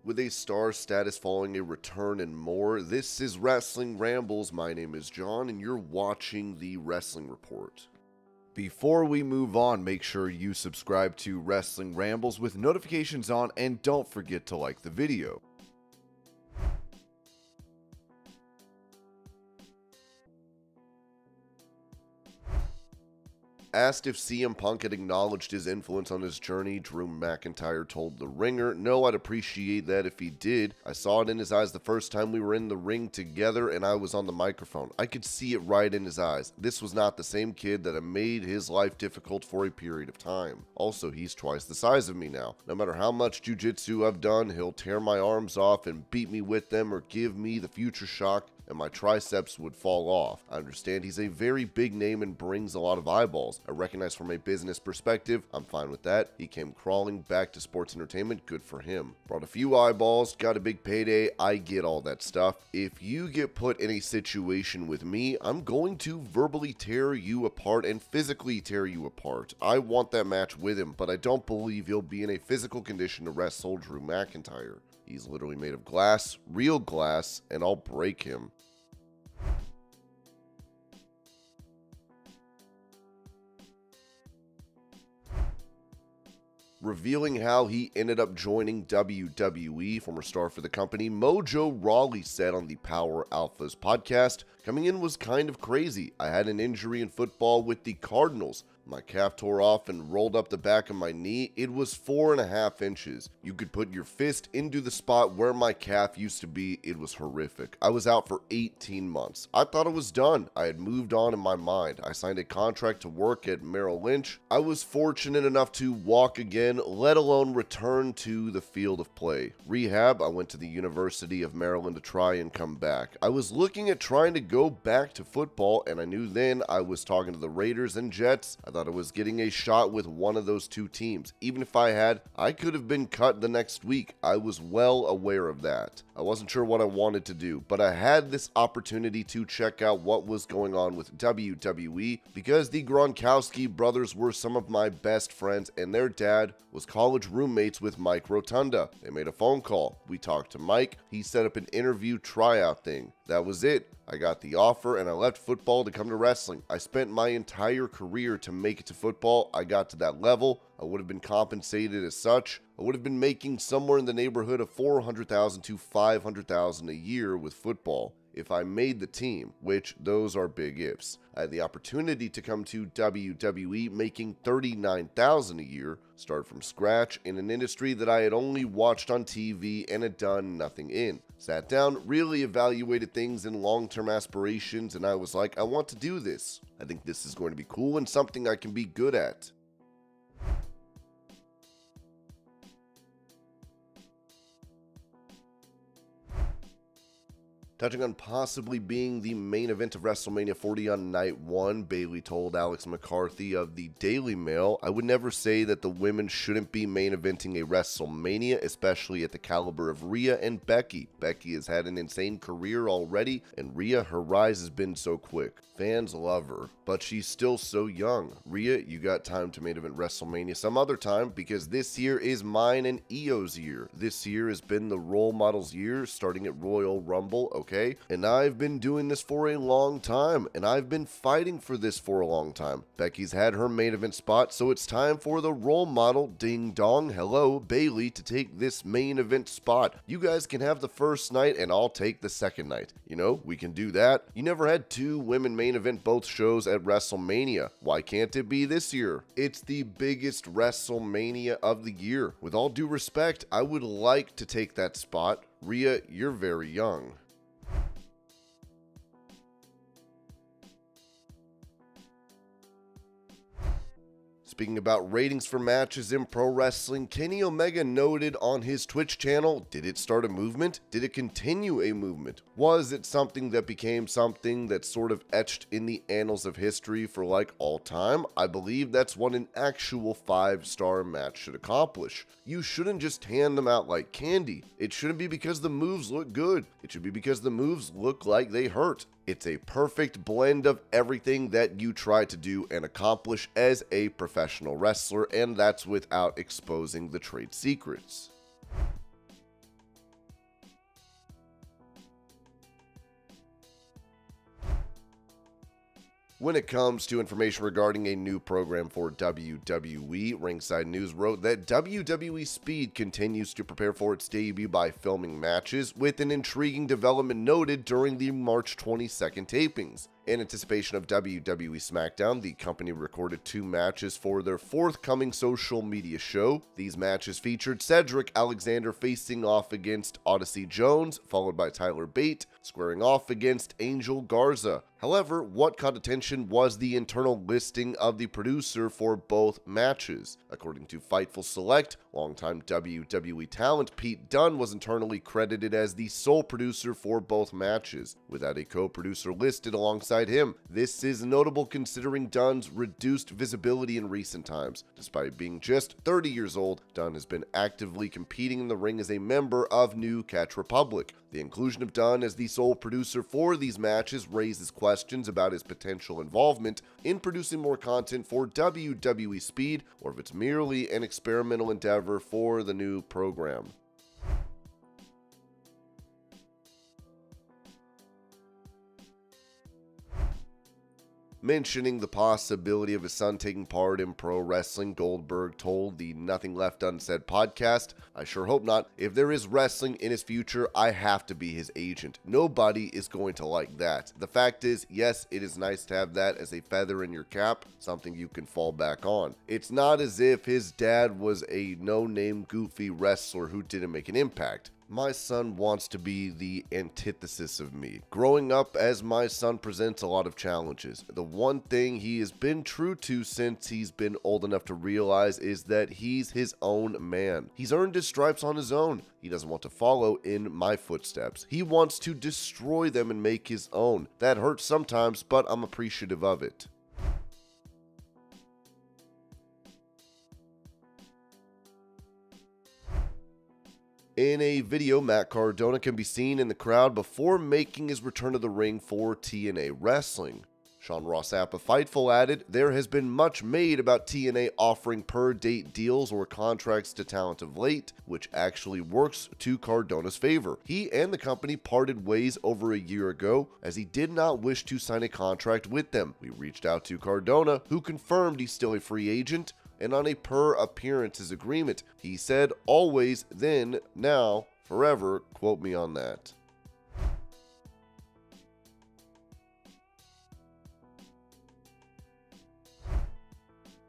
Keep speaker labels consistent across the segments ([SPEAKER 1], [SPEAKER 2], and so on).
[SPEAKER 1] with a star status following a return and more. This is Wrestling Rambles. My name is John, and you're watching the Wrestling Report. Before we move on, make sure you subscribe to Wrestling Rambles with notifications on, and don't forget to like the video. Asked if CM Punk had acknowledged his influence on his journey, Drew McIntyre told The Ringer, "No, I'd appreciate that if he did. I saw it in his eyes the first time we were in the ring together and I was on the microphone. I could see it right in his eyes. This was not the same kid that had made his life difficult for a period of time. Also, he's twice the size of me now. No matter how much jiu-jitsu I've done, he'll tear my arms off and beat me with them or give me the future shock and my triceps would fall off. I understand he's a very big name and brings a lot of eyeballs. I recognize from a business perspective, I'm fine with that. He came crawling back to sports entertainment, good for him. Brought a few eyeballs, got a big payday, I get all that stuff. If you get put in a situation with me, I'm going to verbally tear you apart and physically tear you apart. I want that match with him, but I don't believe he'll be in a physical condition to wrestle Drew McIntyre. He's literally made of glass, real glass, and I'll break him." Revealing how he ended up joining WWE, former star for the company, Mojo Rawley said on the Power Alphas podcast, "Coming in was kind of crazy. I had an injury in football with the Cardinals. My calf tore off and rolled up the back of my knee. It was 4.5 inches. You could put your fist into the spot where my calf used to be. It was horrific. I was out for 18 months. I thought it was done. I had moved on in my mind. I signed a contract to work at Merrill Lynch. I was fortunate enough to walk again, let alone return to the field of play. Rehab, I went to the University of Maryland to try and come back. I was looking at trying to go back to football, and I knew then I was talking to the Raiders and Jets. I thought I was getting a shot with one of those two teams. Even if I had, I could have been cut the next week. I was well aware of that. I wasn't sure what I wanted to do, but I had this opportunity to check out what was going on with WWE because the Gronkowski brothers were some of my best friends and their dad was college roommates with Mike Rotunda. They made a phone call. We talked to Mike. He set up an interview tryout thing. That was it. I got the offer and I left football to come to wrestling. I spent my entire career to make it to football. I got to that level. I would have been compensated as such. I would have been making somewhere in the neighborhood of $400,000 to $500,000 a year with football if I made the team, which those are big ifs. I had the opportunity to come to WWE making $39,000 a year, start from scratch in an industry that I had only watched on TV and had done nothing in. Sat down, really evaluated things and long-term aspirations, and I was like, I want to do this. I think this is going to be cool and something I can be good at. Touching on possibly being the main event of WrestleMania 40 on night 1, Bayley told Alex McCarthy of the Daily Mail, "I would never say that the women shouldn't be main eventing a WrestleMania, especially at the caliber of Rhea and Becky. Becky has had an insane career already, and Rhea, her rise has been so quick. Fans love her, but she's still so young. Rhea, you got time to main event WrestleMania some other time, because this year is mine and Io's year. This year has been the role model's year, starting at Royal Rumble, okay? And I've been doing this for a long time, and I've been fighting for this for a long time. Becky's had her main event spot, so it's time for the role model, ding dong, hello, Bayley, to take this main event spot. You guys can have the first night, and I'll take the second night. You know, we can do that. You never had two women main event both shows at WrestleMania. Why can't it be this year? It's the biggest WrestleMania of the year. With all due respect, I would like to take that spot. Rhea, you're very young." Speaking about ratings for matches in pro wrestling, Kenny Omega noted on his Twitch channel, did it start a movement? Did it continue a movement? Was it something that became something that's sort of etched in the annals of history for like all time? I believe that's what an actual 5-star match should accomplish. You shouldn't just hand them out like candy. It shouldn't be because the moves look good. It should be because the moves look like they hurt. It's a perfect blend of everything that you try to do and accomplish as a professional wrestler, and that's without exposing the trade secrets. When it comes to information regarding a new program for WWE, Ringside News wrote that WWE Speed continues to prepare for its debut by filming matches, with an intriguing development noted during the March 22nd tapings. In anticipation of WWE Smackdown, the company recorded 2 matches for their forthcoming social media show. These matches featured Cedric Alexander facing off against Odyssey Jones, followed by Tyler Bate squaring off against Angel Garza. However, what caught attention was the internal listing of the producer for both matches. According to Fightful Select, longtime WWE talent Pete Dunne was internally credited as the sole producer for both matches, without a co-producer listed alongside him. This is notable considering Dunne's reduced visibility in recent times. Despite being just 30 years old, Dunne has been actively competing in the ring as a member of New Catch Republic. The inclusion of Dunne as the sole producer for these matches raises questions about his potential involvement in producing more content for WWE Speed, or if it's merely an experimental endeavor for the new program. Mentioning the possibility of his son taking part in pro wrestling, Goldberg told the Nothing Left Unsaid podcast, "I sure hope not. If there is wrestling in his future, I have to be his agent. Nobody is going to like that. The fact is, yes, it is nice to have that as a feather in your cap, something you can fall back on. It's not as if his dad was a no-name goofy wrestler who didn't make an impact. My son wants to be the antithesis of me. Growing up as my son presents a lot of challenges. The one thing he has been true to since he's been old enough to realize is that he's his own man. He's earned his stripes on his own. He doesn't want to follow in my footsteps. He wants to destroy them and make his own. That hurts sometimes, but I'm appreciative of it." In a video, Matt Cardona can be seen in the crowd before making his return to the ring for TNA Wrestling. Sean Ross Sapp of Fightful added, "There has been much made about TNA offering per-date deals or contracts to talent of late, which actually works to Cardona's favor. He and the company parted ways over a year ago, as he did not wish to sign a contract with them. We reached out to Cardona, who confirmed he's still a free agent, and on a per-appearances agreement. He said, always, then, now, forever, quote me on that."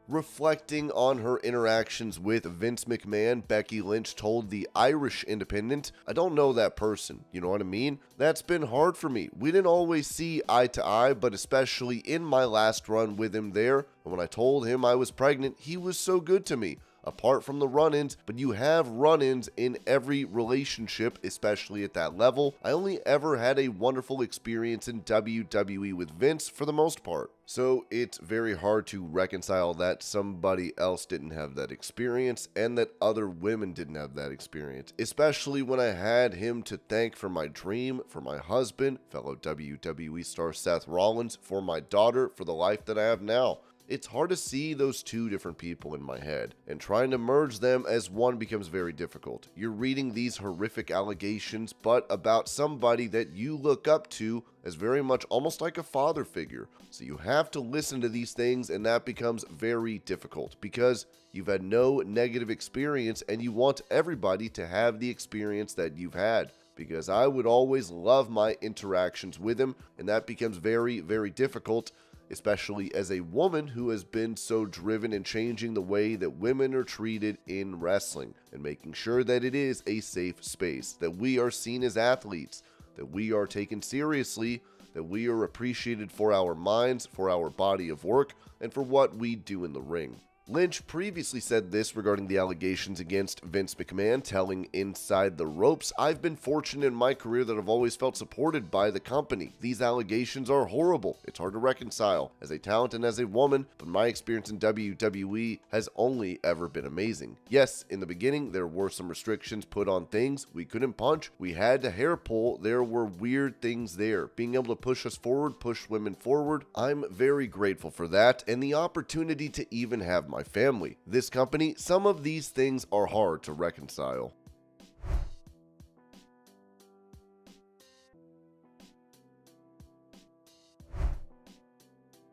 [SPEAKER 1] Reflecting on her interactions with Vince McMahon, Becky Lynch told the Irish Independent, "I don't know that person, you know what I mean? That's been hard for me. We didn't always see eye to eye, but especially in my last run with him there, and when I told him I was pregnant, he was so good to me. Apart from the run-ins, but you have run-ins in every relationship, especially at that level. I only ever had a wonderful experience in WWE with Vince for the most part. So it's very hard to reconcile that somebody else didn't have that experience and that other women didn't have that experience, especially when I had him to thank for my dream, for my husband, fellow WWE star Seth Rollins, for my daughter, for the life that I have now. It's hard to see those two different people in my head, and trying to merge them as one becomes very difficult. You're reading these horrific allegations, but about somebody that you look up to as very much almost like a father figure. So you have to listen to these things, and that becomes very difficult because you've had no negative experience and you want everybody to have the experience that you've had. Because I would always love my interactions with him, and that becomes very, very difficult, especially as a woman who has been so driven in changing the way that women are treated in wrestling and making sure that it is a safe space, that we are seen as athletes, that we are taken seriously, that we are appreciated for our minds, for our body of work, and for what we do in the ring. Lynch previously said this regarding the allegations against Vince McMahon, telling Inside the Ropes, "I've been fortunate in my career that I've always felt supported by the company. These allegations are horrible. It's hard to reconcile as a talent and as a woman, but my experience in WWE has only ever been amazing. Yes, in the beginning, there were some restrictions put on things. We couldn't punch. We had to hair pull. There were weird things there. Being able to push us forward, push women forward, I'm very grateful for that, and the opportunity to even have my family. This company, some of these things are hard to reconcile."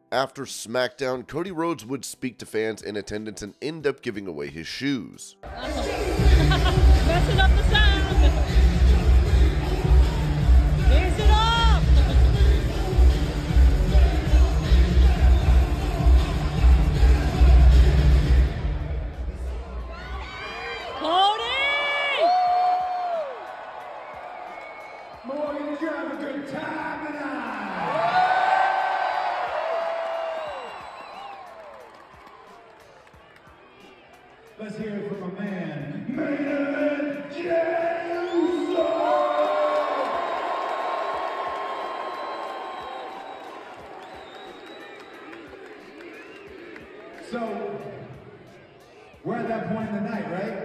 [SPEAKER 1] After Smackdown, Cody Rhodes would speak to fans in attendance and end up giving away his shoes.
[SPEAKER 2] Messing up the sound. Dance it up. Cody!
[SPEAKER 3] Morgan, you have a good time tonight. Let's hear it from a man, Main Event Jey Uso! So, we're at that point in the night, right?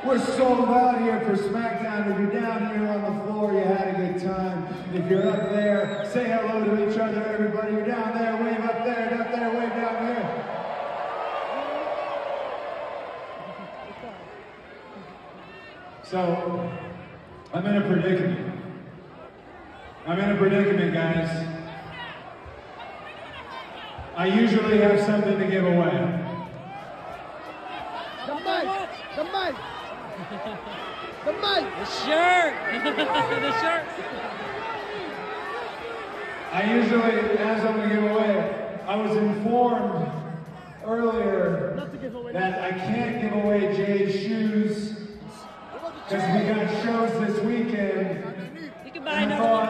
[SPEAKER 3] We're sold out here for Smackdown. If you're down here on the floor, you had a good time. If you're up there, say hello to each other, everybody. You're down there, wave up there, wave down there. So, I'm in a predicament. Guys. I usually have something to give away.
[SPEAKER 2] The mic. The shirt. The shirt.
[SPEAKER 3] I usually have something to give away. I was informed earlier that I can't give away Jay's shoes because we got shows this weekend.
[SPEAKER 2] You can buy another one.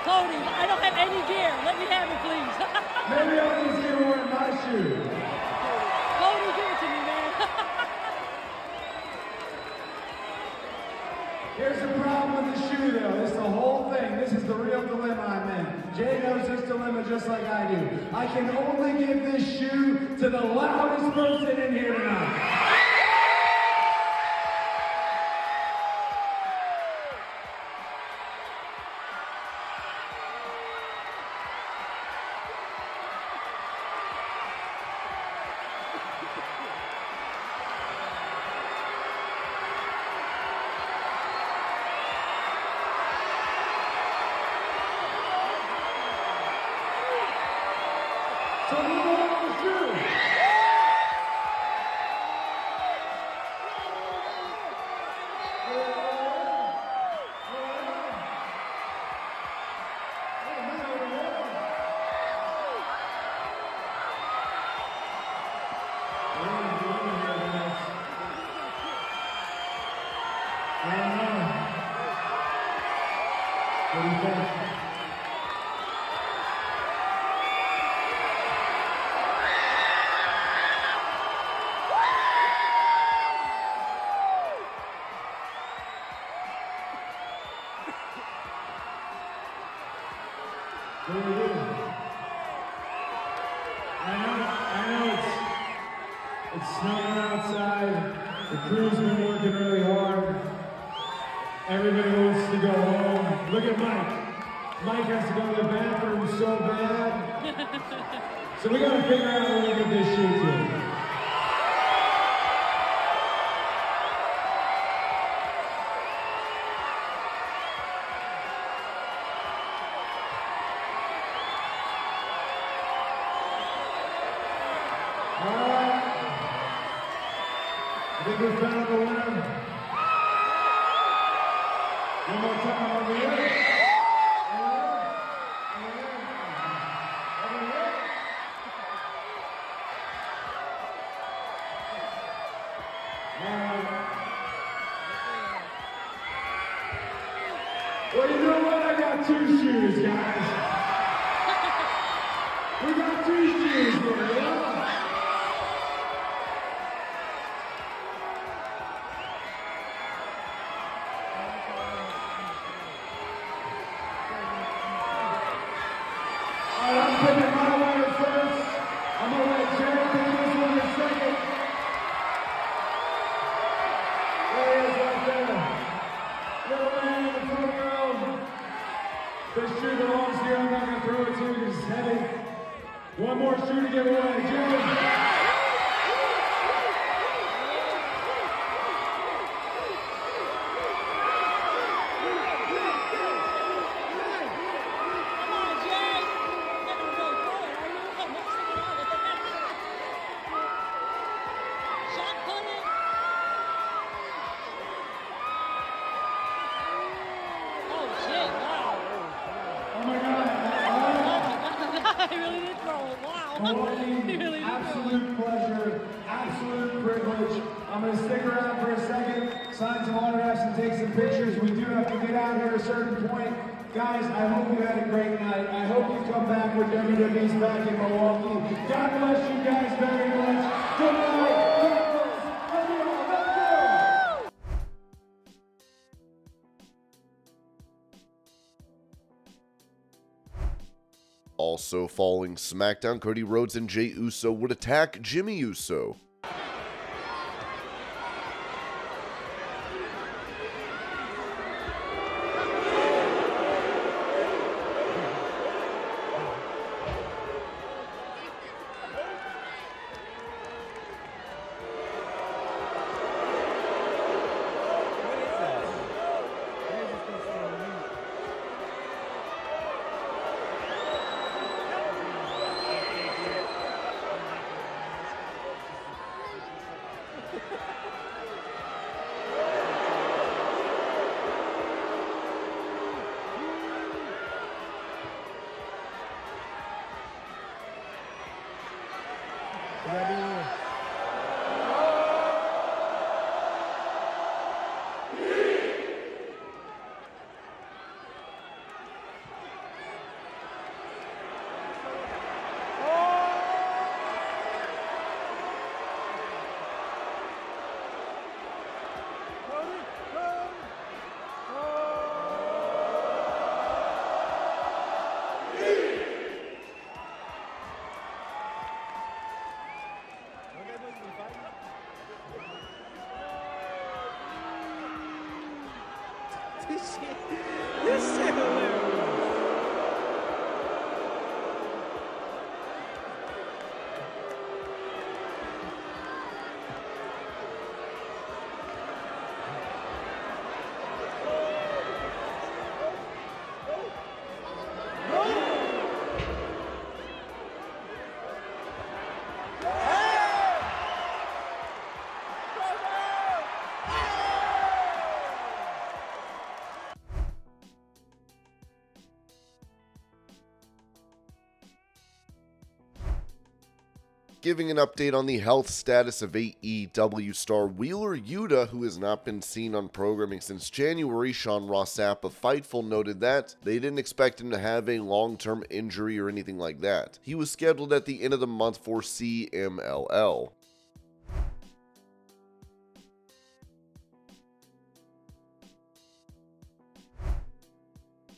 [SPEAKER 2] Cody, I don't have any gear. Let me have it, please.
[SPEAKER 3] Maybe I'll just give away my shoe.
[SPEAKER 2] Cody, give it to me, man.
[SPEAKER 3] Here's the problem with the shoe, though. This is the whole thing. This is the real dilemma I'm in. Jay knows this dilemma just like I do. I can only give this shoe to the loudest person in here tonight. So who wants the shoe? What do you think? What do we do? I know it's snowing outside. The crew's been working really hard. Everybody wants to go home. Look at Mike. Mike has to go to the bathroom so bad. So we gotta figure out where we get this shoe to. Alright. I think we found the winner. One more time over here. Over here. Alright. Well, you know what? I got two shoes, guys. We got two shoes here, yeah? I'm picking my winner first. I'm gonna let Jerry pick this one in second. There he is right there. Little man in the front row. This shoe belongs here. I'm not gonna throw it to you because it's heavy. One more shoe to give away. Jerry. Milwaukee,
[SPEAKER 2] Really?
[SPEAKER 3] absolute pleasure, absolute privilege. I'm going to stick around for a second, sign some autographs and take some pictures. We do have to get out here at a certain point. Guys, I hope you had a great night. I hope you come back when WWE's back in Milwaukee. God bless you guys very much. Good night. God bless. Love you all. Let's go.
[SPEAKER 1] Also following SmackDown, Cody Rhodes and Jey Uso would attack Jimmy Uso.
[SPEAKER 4] This shit hilarious.
[SPEAKER 1] Giving an update on the health status of AEW star Wheeler Yuta, who has not been seen on programming since January. Sean Ross Sapp of Fightful noted that they didn't expect him to have a long-term injury or anything like that. He was scheduled at the end of the month for CMLL.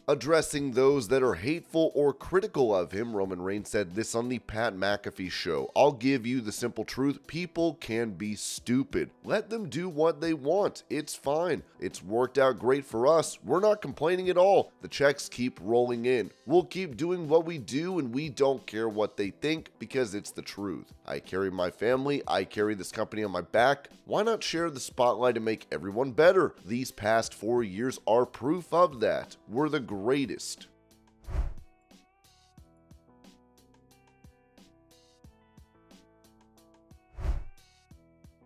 [SPEAKER 1] Addressing those that are hateful or critical of him, Roman Reigns said this on the Pat McAfee show. "I'll give you the simple truth. People can be stupid. Let them do what they want. It's fine. It's worked out great for us. We're not complaining at all. The checks keep rolling in. We'll keep doing what we do, and we don't care what they think because it's the truth. I carry my family. I carry this company on my back. Why not share the spotlight and make everyone better? These past 4 years are proof of that. We're the greatest."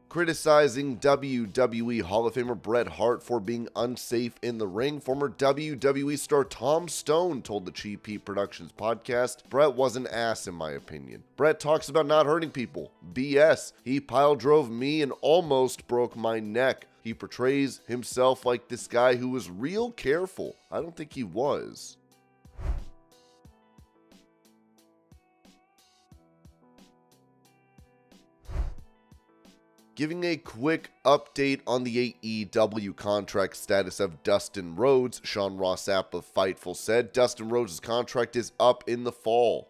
[SPEAKER 1] Criticizing WWE Hall of Famer Bret Hart for being unsafe in the ring, former WWE star Tom Stone told the Cheap Heat Productions podcast, "Bret was an ass in my opinion. Bret talks about not hurting people. BS. He pile drove me and almost broke my neck. He portrays himself like this guy who was real careful. I don't think he was." Giving a quick update on the AEW contract status of Dustin Rhodes, Sean Ross Sapp of Fightful said Dustin Rhodes' contract is up in the fall.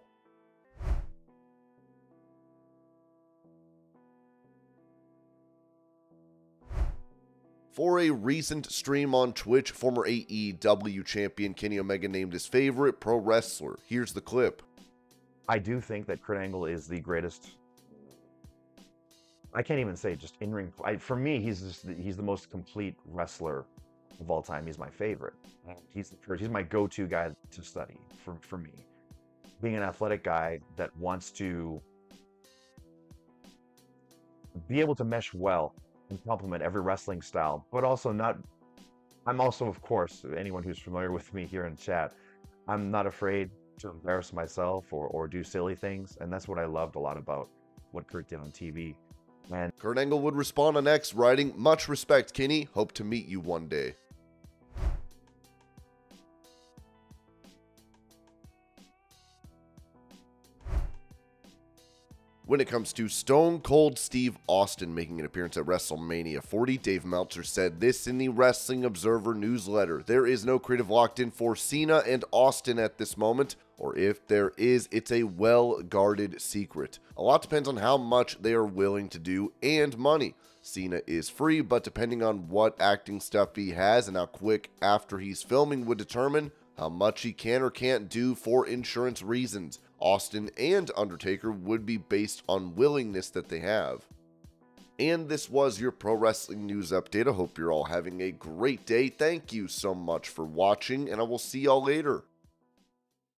[SPEAKER 1] For a recent stream on Twitch, former AEW champion Kenny Omega named his favorite pro wrestler. Here's the clip.
[SPEAKER 5] I do think that Kurt Angle is the greatest. I can't even say just in-ring. For me, he's the most complete wrestler of all time. He's my favorite. He's my go-to guy to study for me. Being an athletic guy that wants to be able to mesh well and complement every wrestling style, but also not. I'm also, of course, anyone who's familiar with me here in chat, I'm not afraid to embarrass myself or do silly things. And that's what I loved a lot about what Kurt did on TV. And
[SPEAKER 1] Kurt Angle would respond on X, writing, "Much respect, Kenny. Hope to meet you one day." When it comes to Stone Cold Steve Austin making an appearance at WrestleMania 40, Dave Meltzer said this in the Wrestling Observer newsletter: "There is no creative locked in for Cena and Austin at this moment, or if there is, it's a well-guarded secret. A lot depends on how much they are willing to do and money. Cena is free, but depending on what acting stuff he has and how quick after he's filming would determine how much he can or can't do for insurance reasons. Austin and Undertaker would be based on willingness that they have." And this was your pro wrestling news update. I hope you're all having a great day. Thank you so much for watching, and I will see y'all later.